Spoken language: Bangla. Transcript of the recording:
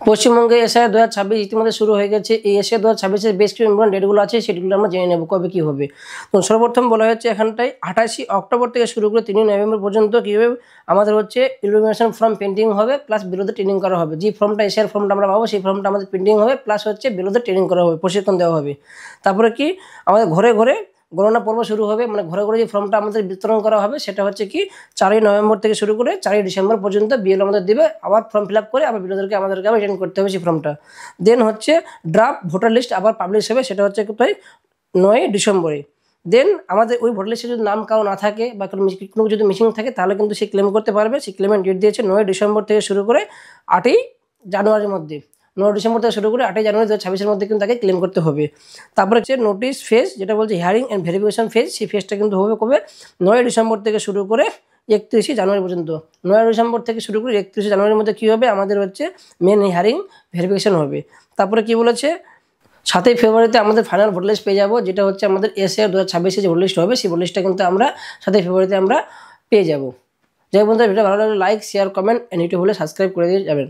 পশ্চিমবঙ্গে এসআইআর 2026 ইতিমধ্যে শুরু হয়ে গেছে। এই এসআইআর 2026-এর বেশ কিছু ইম্পর্টেন্ট ডেটগুলো আছে, সেগুলো আমরা জেনে নেব কবে কী হবে। তো সর্বপ্রথম বলা হচ্ছে এখানটায় 28 অক্টোবর থেকে শুরু করে 3 নভেম্বর পর্যন্ত কী হবে, আমাদের হচ্ছে ইলুমিনেশন ফর্ম প্রিন্টিং হবে, প্লাস বিরোধী ট্রেনিং করা হবে। যে ফর্মটা এসআইআর ফর্মটা আমরা পাবো সেই ফর্মটা আমাদের প্রিন্টিং হবে, প্লাস হচ্ছে বিরোধী ট্রেনিং করা হবে, প্রশিক্ষণ দেওয়া হবে। তারপরে কি আমাদের ঘরে ঘরে গণনা পর্ব শুরু হবে, মানে ঘরে ঘরে যে ফর্মটা আমাদের বিতরণ করা হবে সেটা হচ্ছে কি 4ই নভেম্বর থেকে শুরু করে 4ই ডিসেম্বর পর্যন্ত বিএলও আমাদের দেবে, আবার ফর্ম ফিল আপ করে আবার বিএলওদেরকে আমাদেরকে আবার রিটার্ন করতে হবে সেই ফর্মটা। দেন হচ্ছে ড্রাফট ভোটার লিস্ট আবার পাবলিশ হবে, সেটা হচ্ছে কোথায় 9ই ডিসেম্বরে। দেন আমাদের ওই ভোটার লিস্টে যদি নাম কারো না থাকে বা কোনো কিছু যদি মিসিং থাকে তাহলে কিন্তু সে ক্লেম করতে পারবে। সেই ক্লেমের ডেট দিয়েছে 9ই ডিসেম্বর থেকে শুরু করে 8ই জানুয়ারির মধ্যে। 9 ডিসেম্বর থেকে শুরু করে 8ই জানুয়ারি 2026-এর মধ্যে কিন্তু তাকে ক্লেম করতে হবে। তারপরে হচ্ছে নোটিশ ফেজ, যেটা বলছে হিয়ারিং অ্যান্ড ভেরিফিকেশন ফেজ, সেই ফেজটা কিন্তু হবে কবে 9ই ডিসেম্বর থেকে শুরু করে 31শে জানুয়ারি পর্যন্ত। 9ই ডিসেম্বর থেকে শুরু করে 31শে জানুয়ারির মধ্যে কী হবে, আমাদের হচ্ছে মেন হিয়ারিং ভেরিফিকেশন হবে। তারপরে কি বলেছে 7ই ফেব্রুয়ারিতে আমাদের ফাইনাল ভোটার লিস্ট পেয়ে যাবো, যেটা হচ্ছে আমাদের এসআইআর 2026-এ যে ভোটার লিস্ট হবে সেই ভোটার লিস্টটা কিন্তু আমরা 7ই ফেব্রুয়ারিতে আমরা পেয়ে যাবো। যাই বন্ধুরা, ভিডিও ভালো লাগলে লাইক শেয়ার কমেন্ট, ইউটিউব হলে সাবস্ক্রাইব করে দিয়ে যাবেন।